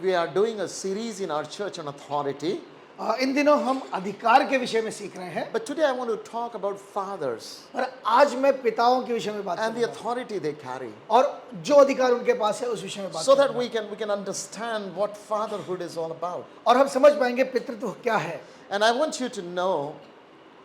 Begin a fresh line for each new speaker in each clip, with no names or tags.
we are doing a series in our church on authority.
इन दिनों हम अधिकार के विषय में सीख रहे हैं,
But today I want to talk about fathers
पर आज मैं पिताओं के विषय में बात
and the
करूंगा
authority they carry,
और जो अधिकार उनके पास है उस विषय में बात
so that
करूंगा।
we can understand what fatherhood is all about.
और हम समझ पाएंगे पितृत्व क्या है।
And I want you to know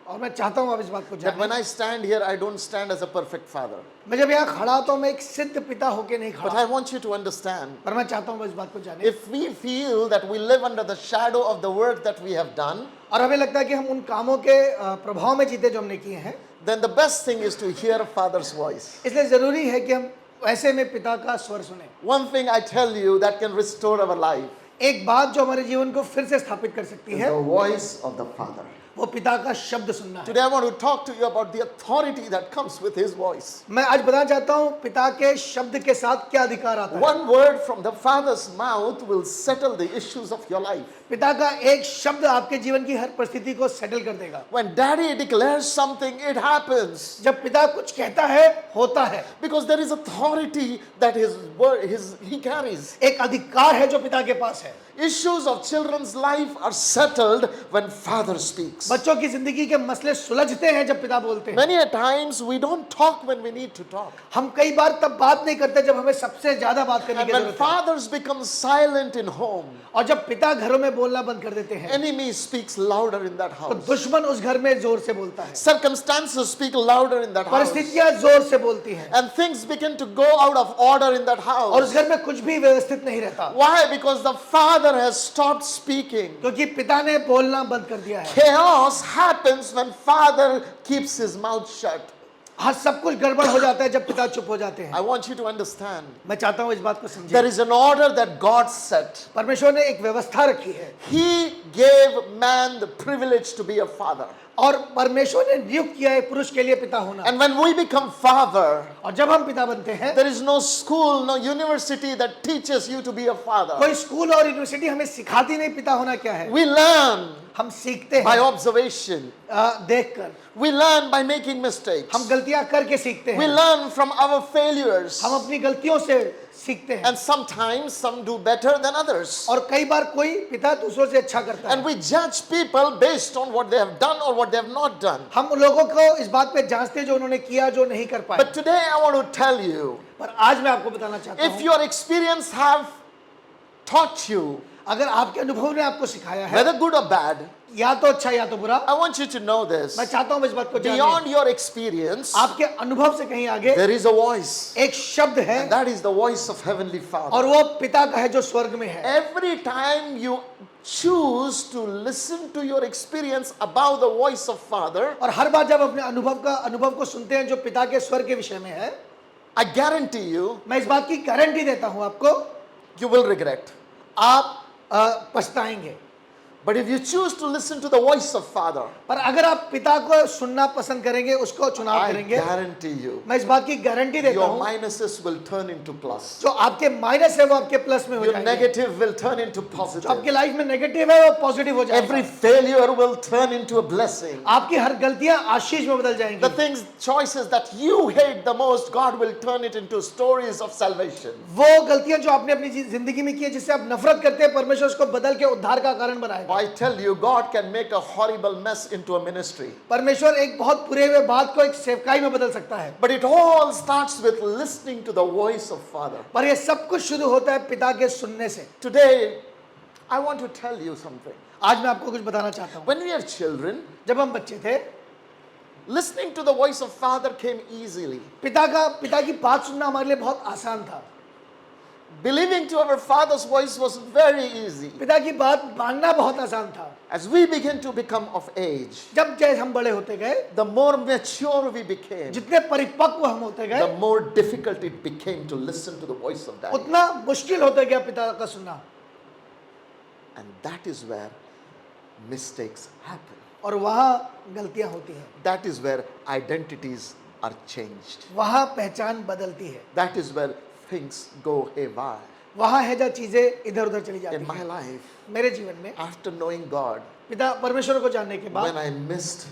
और मैं चाहता हूं आप इस बात को
that when
जानें।
I stand here, I don't stand as a perfect father.
मैं जब यहाँ खड़ा तो मैं एक सिद्ध पिता होके नहीं
But
खड़ा,
I want you to understand,
पर मैं चाहता हूं इस बात को जानें।
if we feel that we live under the shadow of the work that we have done,
और हमें लगता है कि हम उन कामों के प्रभाव में जीते जो हमने किए हैं,
then the best thing is to hear a father's voice.
इसलिए जरूरी है कि हम ऐसे में पिता का स्वर सुने।
One thing I tell you that can restore our life
एक बात जो हमारे जीवन को फिर से स्थापित कर सकती
is
है,
the voice of the father.
वो पिता का शब्द सुनना है।
Today I want to talk to you about the authority that comes with his voice.
मैं आज बताना चाहता हूँ पिता के शब्द के साथ क्या अधिकार आता है।
One word from the father's mouth will settle the issues of your life.
पिता का एक शब्द आपके जीवन की हर परिस्थिति को सेटल कर देगा।
When daddy declares something, it happens.
जब पिता कुछ कहता है, होता है,
Because there is authority that he carries.
एक अधिकार है जो पिता के पास है।
Issues of children's life are settled when father speaks.
बच्चों की जिंदगी के मसले सुलझते हैं जब पिता बोलते हैं।
Many a times we don't talk when we need to talk.
हम कई बार तब बात नहीं करते जब हमें सबसे ज्यादा बात करने
And
की
when
जरूरत है।
fathers become silent in home,
और जब पिता घरों में बोलना बंद कर देते हैं,
enemy speaks louder in that
तो
house.
दुश्मन उस घर में जोर से बोलता है,
Circumstances speak louder in that house.
परिस्थितियां जोर से बोलती हैं,
And things begin to go out of order in that
और
house.
उस घर में कुछ भी व्यवस्थित नहीं रहता,
Why? Because the father has stopped speaking.
क्योंकि पिता ने बोलना बंद कर दिया है।
Chaos happens when father keeps his mouth shut.
हाँ, सब कुछ गड़बड़ हो जाता है जब पिता चुप हो जाते हैं।
I want you to understand.
मैं चाहता हूँ इस बात को समझें।
There is an order that God set.
परमेश्वर ने एक व्यवस्था रखी है
He gave man the privilege to be a father.
और परमेश्वर ने नियुक्त किया है पुरुष के लिए पिता होना।
And when we become father,
और जब हम पिता बनते हैं,
there is no school, no university that teaches you to be a father.
कोई स्कूल और यूनिवर्सिटी हमें सिखाती नहीं पिता होना क्या है।
We learn
हम सीखते
by
हैं
observation.
देखकर,
We learn by making mistakes.
हम गलतियां करके सीखते
We
हैं,
learn from our failures.
हम अपनी गलतियों से सीखते हैं।
And sometimes some do better than others.
और कई बार कोई पिता दूसरों से अच्छा करता
And
है।
we judge people based on what they have done or what they have not done.
हम लोगों को इस बात पे जांचते हैं जो उन्होंने किया जो नहीं कर पाए।
But today I want to tell you,
पर आज मैं आपको बताना चाहता
if
हूँ,
your experience have taught you,
अगर आपके अनुभव ने आपको सिखाया है,
whether good or bad,
या तो अच्छा या तो बुरा,
I want you to know this.
मैं चाहता हूँ इस बात को जानें।
Beyond your experience,
आपके अनुभव से कहीं आगे
there is a voice.
एक शब्द है,
And that is the voice of Heavenly
और
Father.
वो पिता का है जो स्वर्ग में है।
Every time you choose to listen to your experience about the voice of Father,
और हर बार जब अपने अनुभव को सुनते हैं जो पिता के स्वर के विषय में है,
I guarantee you,
मैं इस बात की गारंटी देता हूं आपको,
you will regret.
आप पछताएंगे।
But if you choose to listen to the voice of Father,
पर अगर आप पिता को सुनना पसंद करेंगे, उसको चुनाव
I
करेंगे,
guarantee you,
मैं इस बात की गारंटी देता
your
हूं,
minuses will turn into plus.
जो आपके माइनस है वो आपके प्लस में हो
Your
जाएंगे,
negative will turn into
जो
positive.
आपके लाइफ में नेगेटिव है वो पॉजिटिव हो
Every
जाएगा,
failure will turn into a blessing.
आपकी हर गलतियां आशीष में बदल
The
जाएंगी,
things, choices that you hate the most, God will turn it into stories of salvation.
वो गलतियां जो आपने अपनी जिंदगी में की है जिससे आप नफरत करते हैं, परमेश्वर उसको बदल के उद्धार का कारण बनाएगा।
I tell you, God can make a horrible mess into a ministry.
परमेश्वर एक बहुत बुरे हुए बात को एक सेवकाई में बदल सकता है,
But it all starts with listening to the voice of Father.
पर ये सब कुछ शुरू होता है पिता के सुनने से।
Today, I want to tell you something.
आज मैं आपको कुछ बताना चाहता हूँ।
When we are children,
जब हम बच्चे थे,
listening to the voice of Father came easily.
पिता की बात सुनना हमारे लिए बहुत आसान था।
Believing to our Father's voice was very easy.
पिता की बात मानना बहुत आसान था।
As we begin to become of age,
जब जैसे हम बड़े होते गए,
the more mature we became,
जितने परिपक्व हम होते गए,
the more difficult it became to listen to the voice of Daddy.
उतना मुश्किल होता गया पिता का सुनना,
And that is where mistakes happen.
और वहाँ गलतियाँ होती हैं,
That is where identities are changed.
वहाँ पहचान बदलती है,
That is where things go haywire.
वहाँ है जहाँ चीजें इधर उधर चली जाती
In my
हैं।
life,
मेरे जीवन में
after knowing God,
पिता परमेश्वर को जानने के बाद
when I missed,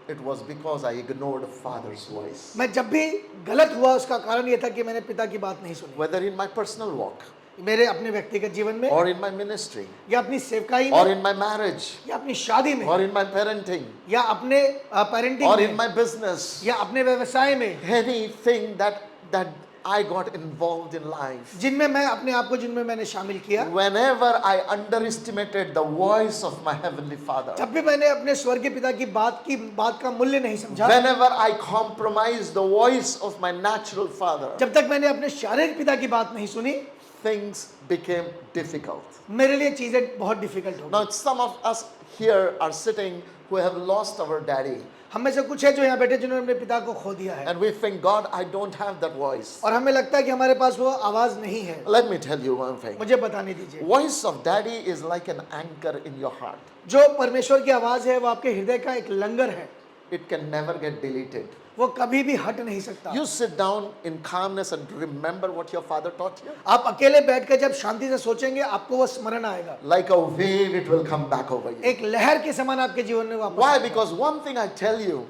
it was because I ignored Father's voice.
मैं जब भी गलत हुआ उसका कारण ये था कि मैंने पिता की बात नहीं सुनी,
Whether in my personal walk,
मेरे अपने व्यक्तिगत जीवन में,
or in my ministry,
या अपनी सेवकाई
or
में,
in my marriage,
या अपनी शादी में,
or in my parenting,
या अपने पेरेंटिंग
or in
में,
my business,
या अपने व्यवसाय में,
anything that I got involved in life.
जिनमें मैं अपने आप को जिनमें मैंने शामिल किया,
Whenever I underestimated the voice of my heavenly Father,
जब भी मैंने अपने स्वर्गीय पिता की बात का मूल्य नहीं समझा,
whenever I compromised the voice of my natural father,
जब तक मैंने अपने शारीरिक पिता की बात नहीं सुनी,
things became difficult.
मेरे लिए चीजें बहुत डिफिकल्ट हो गई।
Now, some of us here are sitting who have lost our daddy,
हम में से कुछ है जो यहाँ बैठे जिन्होंने अपने पिता को खो दिया है,
and we think, God, I don't have that voice.
और हमें लगता है कि हमारे पास वो आवाज नहीं है।
Let me tell you one thing.
मुझे बताने दीजिए,
Voice of daddy is like an anchor in your heart.
जो परमेश्वर की आवाज है वो आपके हृदय का एक लंगर है,
It can never get deleted.
वो कभी भी हट नहीं सकता।
You sit down in calmness and remember what your father taught you.
आप अकेले बैठकर जब शांति से सोचेंगे आपको वो स्मरण आएगा,
Like a wave, it will come back over you.
एक लहर के समान आपके जीवन में वापस
Why?
आएगा।
Because one thing I tell you,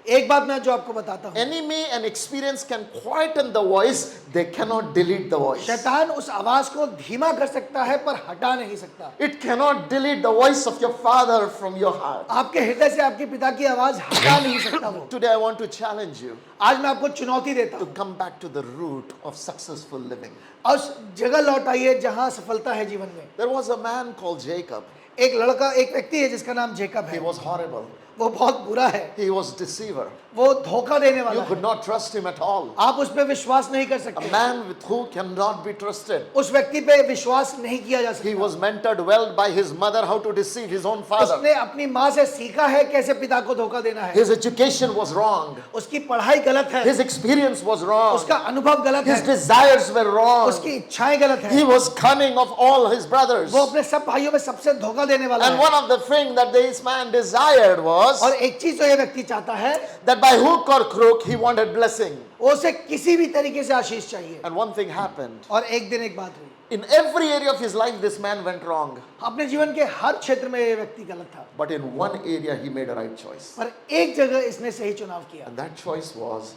एक बात मैं जो आपको बताता हूँ,
enemy and experience can quieten the voice, they cannot delete the voice.
शैतान उस आवाज को धीमा कर सकता है पर हटा नहीं सकता।
It cannot delete the voice of your father from your heart.
आपके हृदय से आपके पिता की आवाज हटा नहीं सकता वो।
Today I want to challenge you
आज मैं आपको चुनौती देता
to
हूँ,
come back to the root of successful living.
और उस जगह लौट आइए जहाँ सफलता है जीवन में।
There was a man called Jacob.
एक लड़का, एक व्यक्ति है जिसका नाम जेकब
He
है,
was horrible.
वो बहुत बुरा है,
He was deceiver.
वो धोखा देने वाला
You
है,
could not trust him at all.
आप उस पे विश्वास नहीं कर
A
सकते,
man with who cannot be trusted.
उस व्यक्ति पे विश्वास नहीं किया जा
He
सकता।
was mentored well by his mother how to deceive his own father.
उसने अपनी माँ से सीखा है कैसे पिता को धोखा देना है,
His education was wrong.
उसकी पढ़ाई गलत है,
His experience was wrong.
उसका अनुभव गलत
His
है,
desires were wrong.
उसकी इच्छाएं गलत
He
है,
was cunning of all his brothers.
वो अपने सब भाइयों में सबसे धोखा देने वाला
And
है।
one of the things that this man desired was
और एक चीज तो ये व्यक्ति चाहता है,
that by hook or crook he wanted blessing.
उसे किसी भी तरीके से आशीष चाहिए।
And one thing happened.
और एक दिन एक बात हुई,
In every area of his life, this man went wrong.
अपने जीवन के हर क्षेत्र में ये व्यक्ति गलत था,
But in one area, he made a right choice.
पर एक जगह इसने सही चुनाव किया,
And that choice was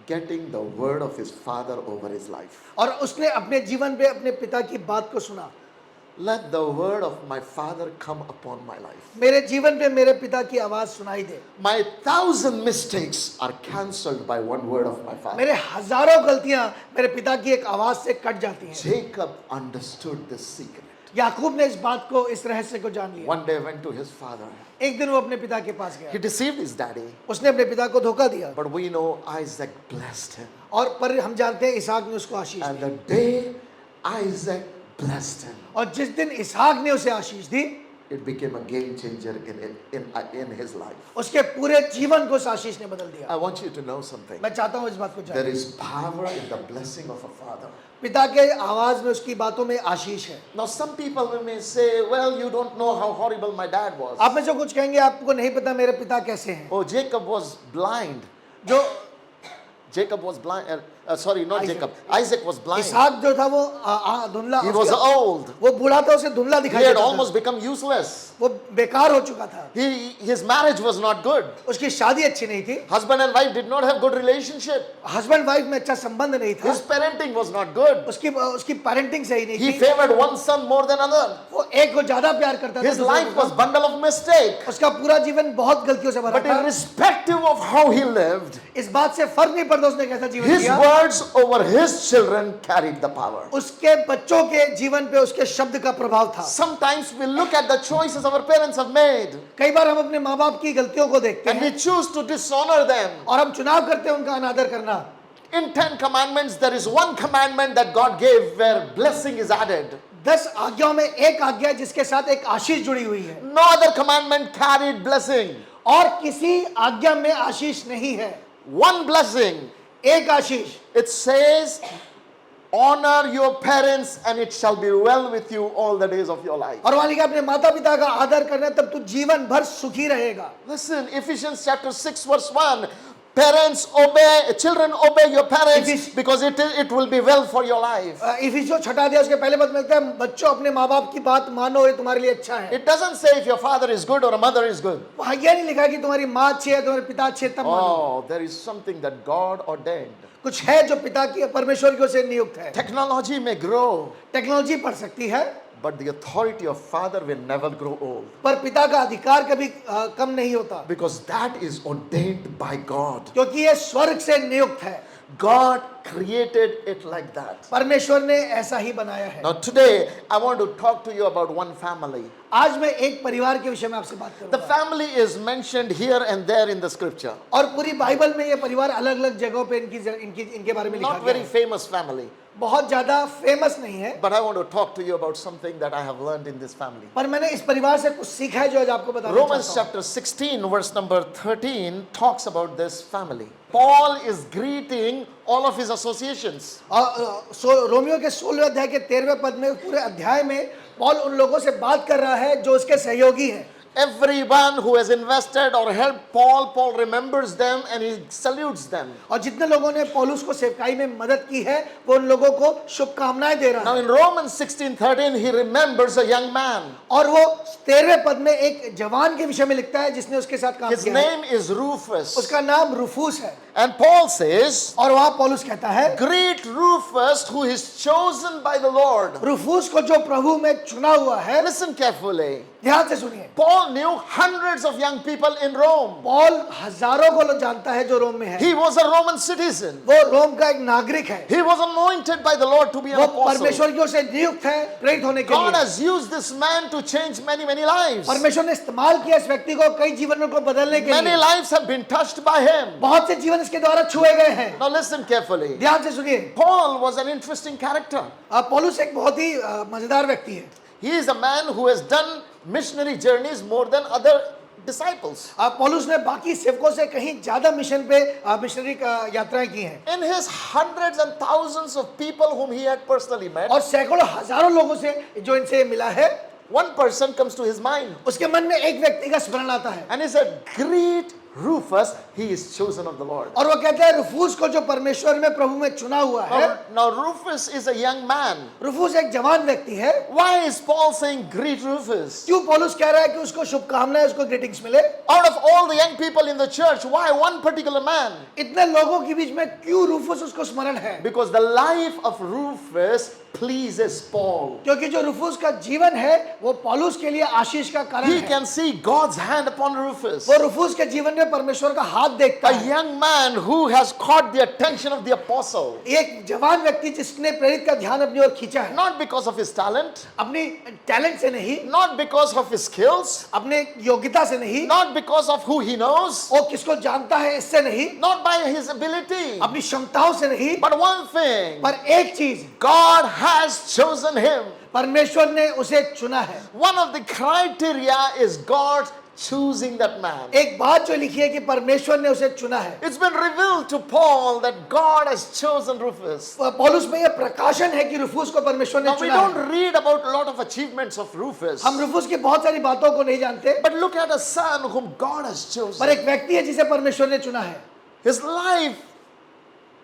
getting the word of his father over his life.
और उसने अपने जीवन पे अपने पिता की बात को सुना।
Let the word of my father come upon my life.
मेरे जीवन पे मेरे पिता की आवाज सुनाई दे।
My 1,000 mistakes are cancelled by one word of my father.
मेरे हजारों गलतियां मेरे पिता की एक आवाज से कट जाती हैं।
Jacob understood this secret.
याकूब ने इस बात को, इस रहस्य को जान लिया।
One day went to his father.
एक दिन वो अपने पिता के पास
He
गया,
deceived his daddy.
उसने अपने पिता को धोखा दिया,
But we know Isaac blessed him.
और पर हम जानते हैं इसहाक ने उसको आशीष
And
the,
the day Isaac blessed him,
और जिस दिन इसहाक ने उसे आशीष दी,
it became a game changer in his life.
उसके पूरे जीवन को उस आशीष ने बदल दिया।
I want you to know something.
मैं चाहता हूँ इस बात को
There
जाने,
is power in the blessing of a father.
पिता के आवाज में, उसकी बातों में आशीष है।
Now, some people may say, well, you don't know how horrible my dad was.
आप में से कुछ कहेंगे आपको नहीं पता मेरे पिता कैसे हैं।
Oh, Jacob was blind.
जो
Jacob was blind. Sorry, not
Isaac.
Jacob. Isaac was blind.
इसहाक जो था वो धुंधला,
He was old.
वो बूढ़ा था, उसे धुंधला
He
दिखाई
had
देता था,
almost become useless.
वो बेकार हो चुका था,
His marriage was not good.
उसकी शादी अच्छी नहीं थी,
Husband and wife did not have good relationship.
Husband wife में अच्छा संबंध नहीं था,
His parenting was not good.
उसकी पेरेंटिंग सही नहीं
He
थी,
favored one son more than other.
वो एक को ज्यादा प्यार करता था,
His
दूसरे
life
को
was
come.
bundle of mistake.
उसका पूरा जीवन बहुत गलतियों से भरा
But
था।
irrespective of how he lived,
इस बात से फर्क नहीं पड़ता उसने कैसा जीवन
his
Jiya,
words over his children carried the power.
उसके बच्चों के जीवन पे उसके शब्द का प्रभाव था।
Sometimes we look at the choices our parents have made
कई बार हम अपने माँ बाप की गलतियों को देखते
and
हैं
we choose to dishonor them.
और हम चुनाव करते हैं उनका अनादर करना।
In 10 commandments, there is one commandment that God gave where blessing is added.
10 आज्ञाओं में एक आज्ञा है जिसके साथ एक आशीष जुड़ी हुई है,
No other commandment carried blessing.
और किसी आज्ञा में आशीष नहीं है।
One blessing.
एक आशीष,
It says, honor your parents and it shall be well with you all the days of your life.
और वहां लिखा अपने माता पिता का आदर करना, तब तू जीवन भर सुखी रहेगा।
Listen, Ephesians chapter 6 verse 1. Parents obey, children obey your parents
If it's-
because it will be well for your life.
इफिसियों 6 अध्याय उसके पहले पद में लिखता है, बच्चों अपने माँ बाप की बात मानो, ये तुम्हारे लिए अच्छा है।
It doesn't say if your father is good or a mother is good.
वहाँ यह नहीं लिखा कि तुम्हारी माँ अच्छी है, तुम्हारे पिता अच्छे हैं, तब मानो।
Oh, there is something that God ordained.
कुछ है जो पिता की परमेश्वर की ओर से नियुक्त है।
Technology may grow,
टेक्नोलॉजी बढ़ सकती है,
but the authority of father will never grow old
पर पिता का अधिकार कभी कम नहीं होता,
because that is ordained by God.
क्योंकि ये स्वर्ग से नियुक्त है।
God created it like that.
परमेश्वर ने ऐसा ही बनाया है।
Now today I want to talk to you about one family.
आज मैं एक परिवार के विषय में आपसे बात
The
करूंगा,
family is mentioned here and there in the scripture.
और पूरी बाइबल में ये परिवार अलग अलग जगहों पे इनके बारे में लिखा
Not
गया
very
है।
famous family,
बहुत ज्यादा फेमस नहीं है,
but I want to talk to you about something that I have learned in this family.
पर मैंने इस परिवार से कुछ सीखा है जो आज आपको बताना
Romans
चाहता हूं।
chapter 16 verse number 13 talks about this family. Paul is greeting all of his associations.
और रोमियो के 16वें अध्याय के 13वें पद में पूरे अध्याय में पौल उन लोगों से बात कर रहा है जो उसके सहयोगी हैं।
Everyone who has invested or helped Paul, Paul remembers them and he salutes them.
और जितने लोगों ने पौलुस को सेवकाई में मदद की है वो उन लोगों को शुभकामनाएं दे रहा
Now
है।
in Romans 16:13 he remembers a young man.
और वो 13वें पद में एक जवान के विषय में लिखता है जिसने उसके साथ काम
His
किया है।
name is Rufus.
उसका नाम रूफुस है,
And Paul says,
और वहां पौलुस कहता है,
greet Rufus who is chosen by the Lord.
रूफुस को जो प्रभु में चुना हुआ है।
Listen carefully.
ध्यान से सुनिए,
Paul knew hundreds of young people in Rome.
Paul हजारों को जानता है जो रोम में है।
He was a Roman citizen.
वो रोम का एक नागरिक है,
He was anointed by the Lord to be an
वो
apostle.
परमेश्वर की ओर से नियुक्त है प्रेरित होने के
God
लिए।
has used this man to change many, many lives.
परमेश्वर ने इस्तेमाल किया इस व्यक्ति को कई जीवनों को बदलने के
Many
लिए।
lives have been touched by him.
बहुत से जीवन इसके द्वारा छुए गए हैं।
Now listen carefully.
ध्यान से सुनिए,
Paul was an interesting character.
पौलुस एक बहुत ही मजेदार व्यक्ति है।
He is a man who has done missionary journeys more than other disciples.
पौलुस ने बाकी सेवकों से कहीं ज्यादा मिशन पे मिशनरी यात्राएं की हैं,
In his hundreds and thousands of people whom he had personally met,
और सैकड़ों हजारों लोगों से जो इनसे मिला है,
one person comes to his mind
उसके मन में एक व्यक्ति का स्मरण आता है,
and he said, greet Rufus, he is chosen of the Lord.
और वो कहता है रूफुस को जो परमेश्वर में प्रभु में चुना हुआ है।
Now Rufus is a young man.
रूफुस एक जवान व्यक्ति है।
Why is Paul saying greet Rufus?
क्यों पौलुस कह रहा है कि उसको शुभकामनाएं, उसको ग्रीटिंग्स मिले?
Out of all the young people in the church, why one particular man?
इतने लोगों के बीच में क्यों रूफुस उसको स्मरण है?
Because the life of Rufus pleases Paul.
क्योंकि जो रूफुस का जीवन है वो पौलुस के लिए आशीष का कारण
He
है।
can see God's hand upon Rufus.
वो रूफुस के जीवन में परमेश्वर का हाथ देखता
A
है।
young man who has caught the attention of the apostle.
एक जवान व्यक्ति जिसने प्रेरित का ध्यान अपनी ओर खींचा है,
Not because of his talent,
अपनी टैलेंट से नहीं,
not because of his skills,
अपने योग्यता से नहीं,
not because of who he knows,
वो किसको जानता है इससे नहीं,
not by his ability,
अपनी क्षमताओं से नहीं,
but one thing,
पर एक चीज,
God has chosen him.
परमेश्वर ने उसे चुना है।
One of the criteria is God choosing that man.
एक बात जो लिखी है कि परमेश्वर ने उसे चुना है।
It's been revealed to Paul that God has chosen Rufus.
पौलुस में यह प्रकाशन है कि रूफुस को परमेश्वर ने
Now we
चुना है।
don't read about a lot of achievements of Rufus,
हम रूफुस की बहुत सारी बातों को नहीं जानते,
but look at a son whom God has
पर
chosen.
एक व्यक्ति है जिसे परमेश्वर ने चुना है।
His life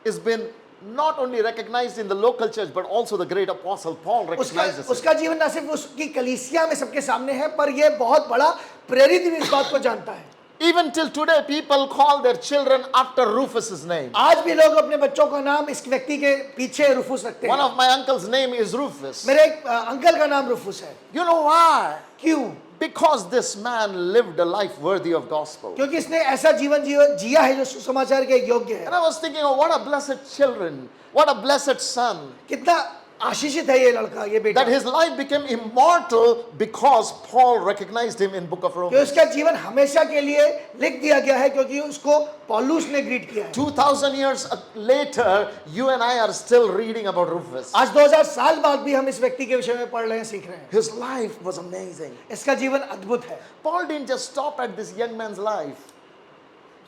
has been not only recognized in the local church, but also the great apostle Paul recognizes it.
उसका जीवन न सिर्फ उसकी कलीसिया में सबके सामने है, पर यह बहुत बड़ा प्रेरित भी इस बात को जानता है।
Even till today, people call their children after Rufus's name.
आज भी लोग अपने बच्चों का नाम इस व्यक्ति के पीछे रूफुस रखते
One
हैं।
of my uncle's name is Rufus.
मेरे एक अंकल का नाम रूफुस है।
You know why?
क्यों?
Because this man lived a life worthy of gospel.
क्योंकि इसने ऐसा जीवन जिया है जो सुसमाचार के योग्य
And
है।
I was thinking, oh, what a blessed children, what a blessed son,
कितना आशीषित है ये लड़का, ये बेटा,
that his life became immortal because Paul recognized him in book of
कि
Romans.
उसका जीवन हमेशा के लिए लिख दिया गया है क्योंकि उसको पौलुस ने ग्रीट किया है।
2000 years later, you and I are still reading about Rufus.
आज 2000 साल बाद भी हम इस व्यक्ति के विषय में पढ़ रहे हैं, सीख रहे हैं।
His life was amazing.
इसका जीवन अद्भुत है।
Paul didn't just stop at this young man's life.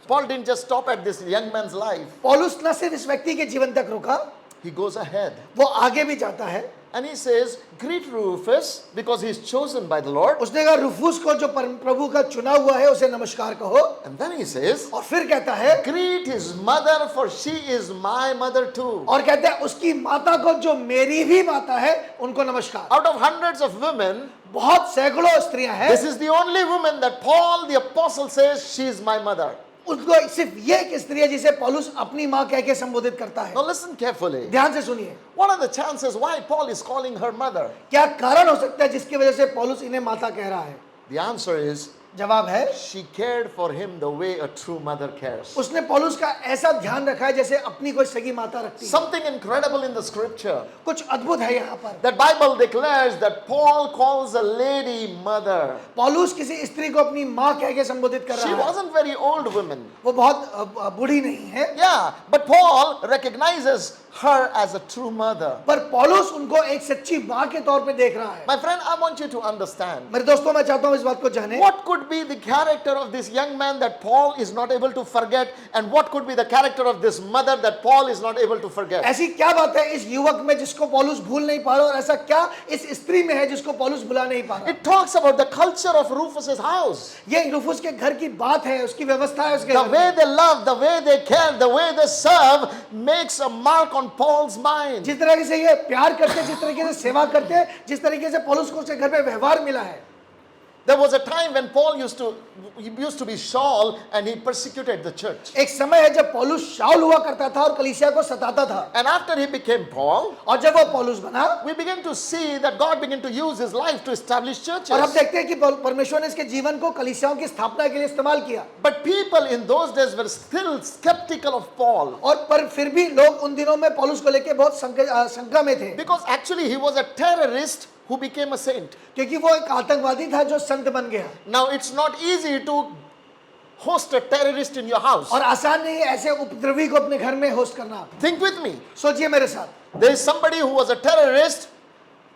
Paul didn't just stop at this young man's life.
पौलुस न सिर्फ इस व्यक्ति के जीवन तक रुका,
He goes ahead.
वो आगे भी जाता है।
And he says, greet Rufus because he is chosen by the Lord.
उसने कहा रूफुस को जो प्रभु का चुना हुआ है उसे नमस्कार कहो।
And then he says,
और फिर कहता है,
greet his mother for she is my mother too.
और कहते हैं उसकी माता को जो मेरी भी माता है उनको नमस्कार।
Out of hundreds of women,
बहुत सैकड़ों स्त्रियां हैं,
this is the only woman that Paul the apostle says she is my mother.
उनको सिर्फ ये एक स्त्री है जिसे पौलुस अपनी माँ कह के संबोधित करता है।
Now listen carefully.
ध्यान से सुनिए,
What are the chances why Paul is calling her mother?
क्या कारण हो सकता है जिसकी वजह से पौलुस इन्हें माता कह रहा है?
The answer is
जवाब है,
she cared for him the way a true mother cares.
उसने पौलुस का ऐसा ध्यान रखा है जैसे अपनी कोई सगी माता रखती है।
Something incredible in the scripture.
कुछ अद्भुत है यहाँ पर।
The Bible declares that Paul calls a lady mother.
पौलुस किसी स्त्री को अपनी माँ कह के संबोधित कर
She
रहा है।
wasn't very old woman.
वो बहुत बूढ़ी नहीं है,
Yeah, but Paul recognizes her as a true mother.
पर पौलुस उनको एक सच्ची माँ के तौर पे देख रहा है।
My friend, I want you to understand.
मेरे दोस्तों, मैं चाहता हूँ इस बात को जाने,
What could be the character of this young man that Paul is not able to forget, and what could be the character of this mother that Paul is not able to forget?
ऐसी क्या बात है इस युवक में जिसको पौलुस भूल नहीं पा रहा, और ऐसा क्या इस स्त्री में है जिसको पौलुस भुला नहीं पा रहा?
It talks about the culture of Rufus's house.
ये रूफुस के घर की बात है, उसकी व्यवस्था है, उसके
The
घर
way
में।
they love, the way they care, the way they serve makes a mark on Paul's mind.
जिस तरीके से ये प्यार करते, जिस तरीके से सेवा करते, जिस तरीके से पौलुस को उसके घर में व्यवहार मिला है।
There was a time when Paul used to be Saul and he persecuted the church.
एक समय है जब पौलुस शाऊल हुआ करता था और कलीसिया को सताता था,
And after he became Paul,
और जब वो पौलुस बना,
we begin to see that God began to use his life to establish churches.
और हम देखते हैं कि परमेश्वर ने इसके जीवन को कलीसियाओं की स्थापना के लिए इस्तेमाल किया।
But people in those days were still skeptical of Paul
और पर फिर भी लोग उन दिनों में पौलुस को लेके बहुत शंका में थे,
because actually he was a terrorist who became a saint.
क्योंकि वो एक आतंकवादी था जो संत बन गया।
Now it's not easy to host a terrorist in your house.
और आसान नहीं है ऐसे उपद्रवी को अपने घर में होस्ट करना।
Think with me.
सोचिए मेरे साथ,
There is somebody who was a terrorist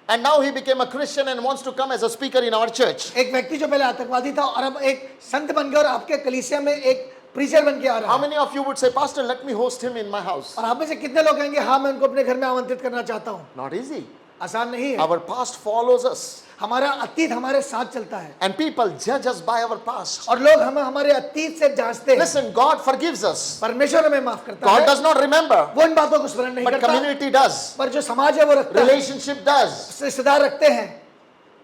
and now he became a Christian and wants to come as a speaker in our church.
एक व्यक्ति जो पहले आतंकवादी था और अब एक संत बन गया और आपके कलीसिया में एक प्रीचर बन के आ रहा
How
है।
many of you would say, Pastor, let me host him in my house?
और आप में से कितने लोग कहेंगे, हाँ मैं उनको अपने घर में आमंत्रित करना चाहता हूँ?
Not easy.
आसान नहीं है।
Our past follows us
हमारा अतीत हमारे साथ चलता है,
and people judge us by our past.
और लोग हमें हमारे अतीत से जांचते हैं।
Listen, God forgives us.
परमेश्वर हमें माफ करता
God
है,
does not remember,
वो इन बातों को स्मरण नहीं
but
करता,
community does.
पर जो समाज है वो रखता है,
Relationship does.
रिश्तेदार रखते हैं।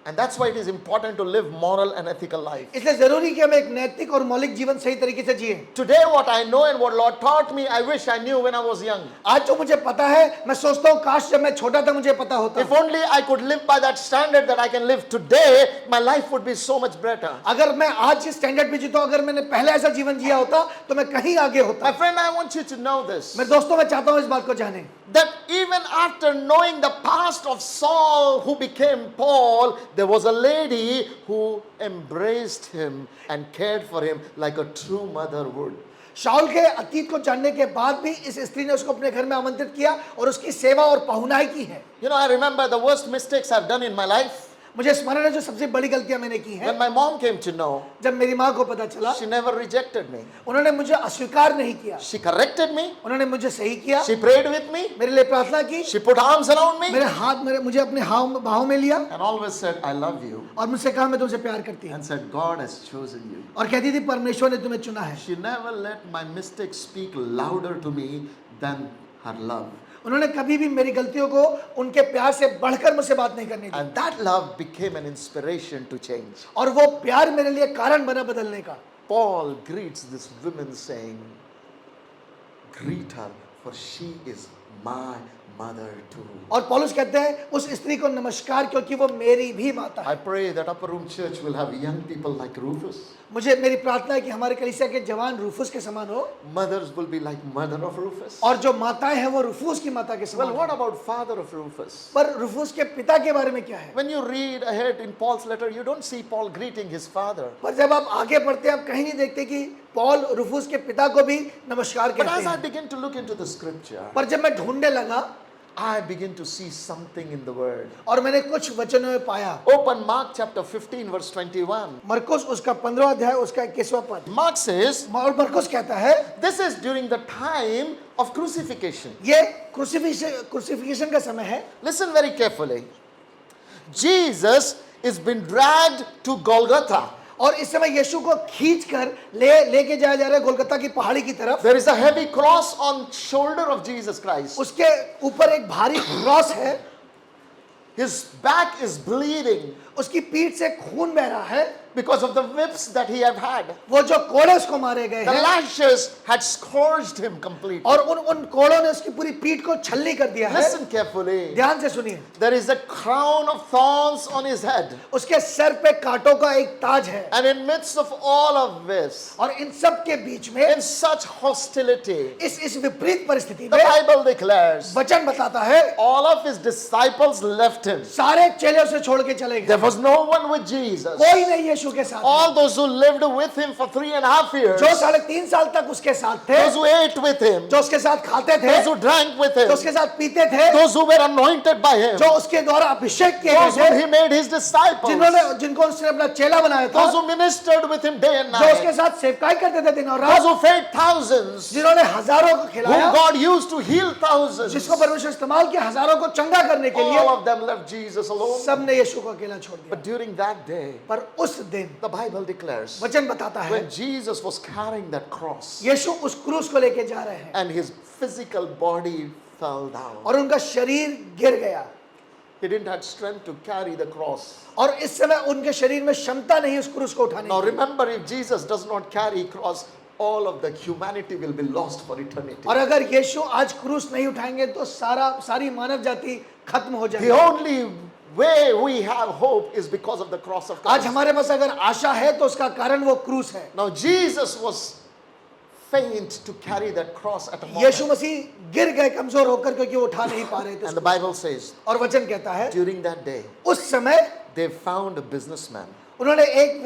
And that's why it is important to live moral and ethical life.
इसलिए जरूरी कि हम एक नैतिक और मौलिक जीवन सही तरीके से जिए।
Today what I know and what Lord taught me, I wish I knew when I was young.
आज जो मुझे पता है, मैं सोचता हूँ काश जब मैं छोटा था मुझे पता होता।
If only I could live by that standard that I can live today, my life would be so much better.
अगर मैं आज जिस स्टैंडर्ड पे जीता हूँ, अगर मैंने पहले ऐसा जीवन जिया होता तो मैं कहीं आगे होता।
My friend, I want you to know this.
मेरे दोस्तों, मैं चाहता हूँ इस बात को जाने,
That even after knowing the past of Saul who became Paul, there was a lady who embraced him and cared for him like a true mother would.
शाऊल के अतीत को जानने के बाद भी इस स्त्री ने उसको अपने घर में आमंत्रित किया और उसकी सेवा और पहुनाई की है।
You know, I remember the worst mistakes I've done in my life.
मुझे स्मरण है जो सबसे बड़ी गलतियां मैंने की हैं।
When my mom came to know,
जब मेरी माँ को पता चला,
she never rejected me.
उन्होंने मुझे अस्वीकार नहीं किया,
She corrected me.
उन्होंने मुझे सही किया,
She prayed with me.
मेरे लिए प्रार्थना की,
She put arms around me
मेरे हाथ मुझे अपने बाहों में लिया
and always said, I love you.
और मुझसे कहा मैं तुमसे प्यार करती हूँ,
And said, God has chosen you.
और कहती थी परमेश्वर ने तुम्हें चुना है।
She never let my mistakes speak louder to me than her love.
उन्होंने कभी भी मेरी गलतियों को उनके प्यार से बढ़कर मुझसे बात नहीं करनी दी,
And that love became an inspiration to change.
और वो प्यार मेरे लिए कारण बना बदलने का।
Paul greets this woman saying, greet her, for she is my mother too.
और पौलुस कहते हैं उस स्त्री को नमस्कार क्योंकि वो मेरी भी माता है।
I pray that Upper Room Church will have young people like Rufus.
मुझे मेरी प्रार्थना है कि हमारे कलीसिया के जवान रूफुस के समान हो,
Mothers will be like mother of Rufus.
और जो माताएं हैं वो रूफुस की माता के
Well,
समान
what
हो।
about father of Rufus?
पर रूफुस के पिता के बारे में क्या है?
When you read ahead in Paul's letter, you don't see Paul greeting his father.
पर जब आप आगे पढ़ते हैं आप कहीं नहीं देखते कि पौल रूफुस के पिता को भी नमस्कार
But
कहते
as I
हैं।
begin to look into the scripture,
पर जब मैं ढूंढने लगा
I begin to see something in the word.
और मैंने कुछ वचनों में पाया।
Open Mark chapter 15 verse 21.
मरकुस उसका 15वां अध्याय उसका 21वां पद,
Mark says,
और मरकुस कहता है
this is during the time of crucifixion.
ये क्रूसिफिकेशन का समय है।
Listen very carefully. Jesus is been dragged to Golgotha.
और इस समय यीशु को खींच कर लेके जाया जा रहा है गोलगत्ता की पहाड़ी की तरफ।
There is a heavy cross on shoulder of Jesus Christ.
उसके ऊपर एक भारी क्रॉस है।
His back is bleeding
उसकी पीठ से खून बह रहा है
because of the whips that he had had.
वो जो कोड़े उसको मारे गए
The
हैं
lashes had scourged him completely.
और उन कोड़ों ने उसकी पूरी पीठ को छलनी कर दिया है।
Listen carefully.
ध्यान से सुनिए।
There is a crown of thorns on his head.
उसके सर पे कांटों का एक ताज है
And in midst of all of this,
और इन सब के बीच में
in such hostility,
इस विपरीत परिस्थिति
the
में
Bible declares
वचन बताता है
all of his disciples left him.
सारे चेले उसे छोड़ के चले गए।
There was no one with Jesus.
कोई नहीं यीशु के साथ।
All those who lived with him for 3.5 years,
जो 3.5 साल तक उसके साथ थे,
those who ate with him,
जो उसके साथ खाते थे,
those who drank with him,
जो उसके साथ पीते थे,
those who were anointed by him,
जो उसके द्वारा अभिषेक किए
those
गए
whom he
थे,
made his disciples,
जिनको उसने अपना चेला बनाया था,
those who ministered with him day and
जो उसके
night,
साथ सेवकाई करते थे दिन और
those
रात,
who fed thousands,
जिन्होंने हजारों को
whom
खिलाया,
God used to heal thousands,
जिसको परमेश्वर इस्तेमाल किया हजारों को चंगा करने के
all
लिए,
of them left Jesus alone.
सब ने यीशु को अकेला छोड़ दिया।
But during that day,
पर उस दिन
the Bible declares,
वचन बताता है
when Jesus was carrying that cross
यीशु उस क्रूस को लेके जा रहे हैं
and his physical body fell down,
और उनका शरीर गिर गया
he didn't have strength to carry the cross.
और इस समय उनके शरीर में क्षमता नहीं उस क्रूस को उठाने
Now
की।
remember, if Jesus does not carry cross, all of the humanity will be lost for eternity.
और अगर यीशु आज क्रूस नहीं उठाएंगे तो सारी मानव जाति खत्म हो
The
जाएगी।
only way we have hope is because of the cross of
आज
Christ.
हमारे पास अगर आशा है तो उसका कारण वो क्रूस है।
Now Jesus was faint to carry that cross at a
Yeshu
moment.
मसीह गिर गए कमजोर होकर क्योंकि वो उठा नहीं पा रहे थे
And the
उसको।
Bible says,
और वचन कहता है
during that day,
उस समय
they found a businessman.
उन्होंने एक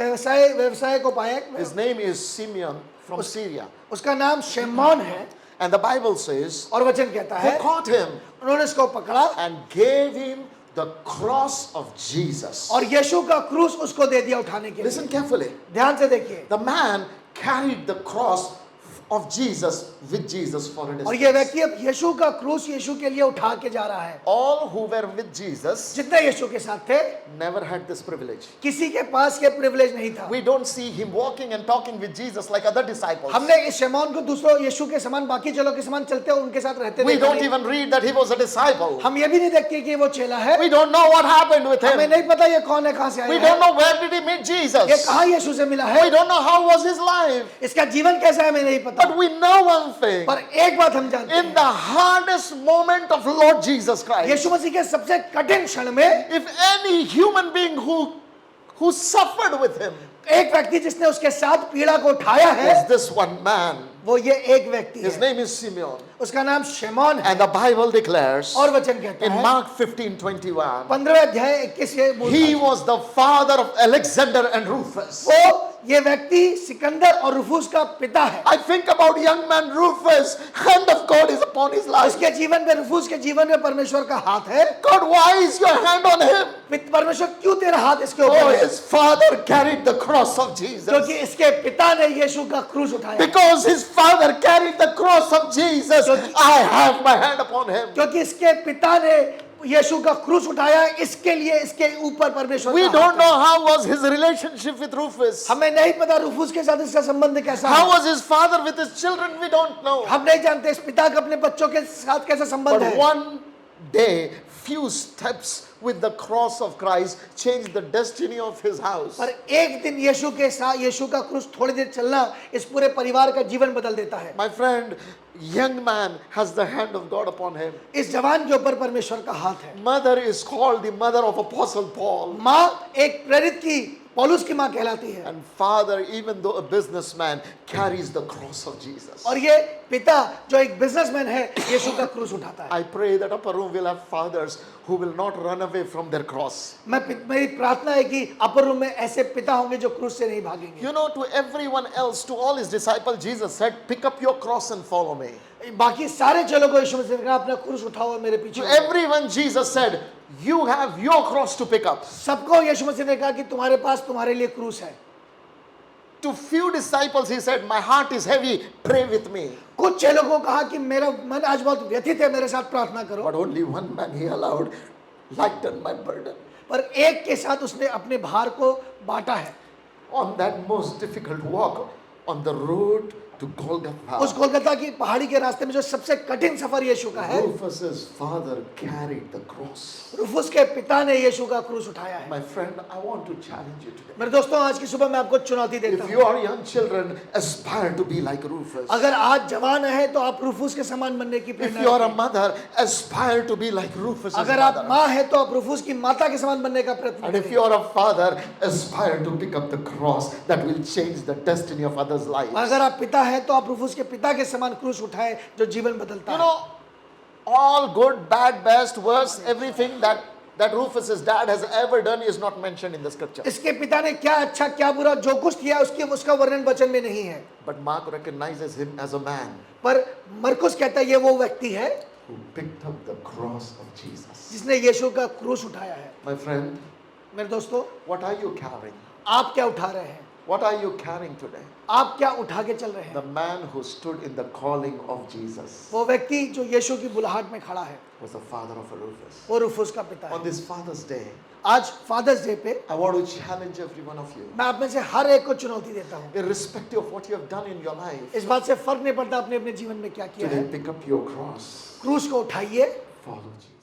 व्यवसाय को पाया।
His name is Simeon from Syria.
उसका नाम शेमौन है
And the Bible says,
और वचन कहता
who
है
caught him
उन्होंने उसको पकड़ा
and गave him the cross of Jesus.
और यीशु का क्रूस उसको दे दिया उठाने के लिए।
Listen carefully.
ध्यान से देखिए।
The man carried the cross of Jesus with Jesus for a
और
distance.
ये व्यक्ति अब यीशु का क्रूस यीशु के लिए उठा के जा रहा है।
All who were with Jesus
जितने यीशु के साथ थे
never had this privilege.
किसी के पास ये प्रिविलेज नहीं था।
We don't see him walking and talking with Jesus like other disciples.
हमने इस शेमौन को दूसरों यीशु के समान बाकी चेलों के समान चलते हुए उनके साथ रहते
We
देखा
don't
नहीं।
even read that he was a disciple.
हम ये भी नहीं देखते कि वो चेला है।
We don't know what happened with
हमें
him.
नहीं पता ये कौन है, कहाँ से
We
आया
don't
है,
know where did he meet
ये
Jesus.
कहाँ यीशु से मिला
We
है,
don't know how was his life.
इसका जीवन कैसा है हमें नहीं पता।
But we know one thing.
पर एक बात हम जानते
In the
हैं,
hardest moment of Lord Jesus Christ,
यीशु मसीह के सबसे कठिन क्षण में
if any human being who suffered with him
एक व्यक्ति जिसने उसके साथ पीड़ा को उठाया है
was this one man.
वो ये एक व्यक्ति
His
है।
name is Simeon.
उसका नाम शेमौन है।
And the Bible declares
और वचन कहता
in
है
Mark 15:21,
15वें अध्याय 21
he was the father of Alexander and Rufus.
वो ये व्यक्ति सिकंदर और रुफुस का पिता है।
I think about young man Rufus, hand of God is upon his life.
उसके जीवन में रुफुस के जीवन में परमेश्वर का हाथ है।
God, why is your hand on him?
परमेश्वर क्यों तेरा हाथ इसके
Oh,
ऊपर है?
his father carried the cross of Jesus.
क्योंकि इसके पिता ने यीशु का क्रूस उठाया।
Because his father carried the cross of Jesus, I have my hand upon him.
क्योंकि इसके पिता ने यीशु का क्रूस उठाया, इसके लिए इसके ऊपर परमेश्वर
We
का
don't
हाथ है।
know how was his relationship with Rufus.
हमें नहीं पता रुफुस के साथ इसका संबंध कैसा
How
है।
was his father with his children? We don't know.
हम नहीं जानते इस पिता का अपने बच्चों के साथ कैसा संबंध
But
है।
one day, few steps with the cross of Christ changed the destiny of his house.
पर एक दिन यीशु के साथ यीशु का क्रूस थोड़ी देर चलना इस पूरे परिवार का जीवन बदल देता है।
My friend, young man has the hand of God upon him.
इस जवान के ऊपर परमेश्वर का हाथ है।
Mother is called the mother of Apostle Paul.
माँ एक प्रेरित की पौलुस की माँ कहलाती है
And father, even though a businessman, carries the cross of Jesus.
और ये पिता जो एक बिजनेसमैन है यीशु का क्रूस उठाता है।
I pray that upper room will have fathers who will not run away from their cross.
मेरी प्रार्थना है कि अपर रूम में ऐसे पिता होंगे जो क्रूस से नहीं भागेंगे।
You know, to everyone else, to all his disciples, Jesus said, pick up your cross and follow me.
बाकी सारे चेलों को यीशु मसीह ने कहा अपना क्रूस उठाओ और मेरे पीछे
To
आओ।
everyone, Jesus said, you have your cross to pick up.
सबको यीशु मसीह ने कहा कि तुम्हारे पास तुम्हारे लिए क्रूस है।
To few disciples, he said, my heart is heavy, pray with me.
कुछ चेलों को कहा कि मेरा मन आज बहुत व्यथित है, मेरे साथ प्रार्थना करो।
But only one man he allowed, lighten my burden.
पर एक के साथ उसने अपने भार को बांटा है।
On that most difficult walk, on the road to Golgotha,
उस गोलगथा की पहाड़ी के रास्ते में जो सबसे कठिन सफर यीशु का है,
Rufus's father carried the cross.
Rufus के पिता ने यीशु का क्रूस उठाया है।
My friend, I want to challenge you today.
मेरे दोस्तों, आज की सुबह मैं आपको चुनौती देता
If
हूँ।
you are young children, aspire to be like Rufus.
अगर आज जवान है तो आप रुफुस के समान बनने की
If
Prerna
you are a
रखें।
mother, aspire to be like Rufus'
अगर आप
mother.
माँ है तो आप रुफुस की माता के समान बनने का प्रयत्न
And if
करें।
you are a father, aspire to pick up the cross that will change the destiny of others' lives.
अगर आप पिता है तो आप रुफुस के पिता के समान क्रूस उठाए जो जीवन बदलता
You
है।
know, all good, bad, best, worst, everything that Rufus's dad has ever done is not mentioned in the scripture.
इसके पिता ने क्या अच्छा क्या बुरा जो कुछ किया उसका वर्णन वचन में नहीं है।
But Mark recognizes him as a man
पर मरकुस कहता है ये वो व्यक्ति है
who picked up the cross of Jesus.
जिसने यीशु का क्रूस उठाया है।
My friend,
मेरे दोस्तों,
what are you carrying?
आप क्या उठा रहे हैं?
What are you carrying today?
आप क्या उठा के चल रहे हैं?
The man who stood in the calling of Jesus
वो व्यक्ति जो यीशु की बुलाहट में खड़ा है,
was the father of Rufus.
वो रुफुस का पिता
On
है।
this Father's Day,
आज फादर्स डे पे
I want to challenge every one of you,
मैं आप में से हर एक को चुनौती देता हूँ।
irrespective of what you have done in your life,
इस बात से फर्क नहीं पड़ता आपने अपने जीवन में क्या किया
today
है,
pick up your cross,
क्रूस को उठाइए,
follow Jesus.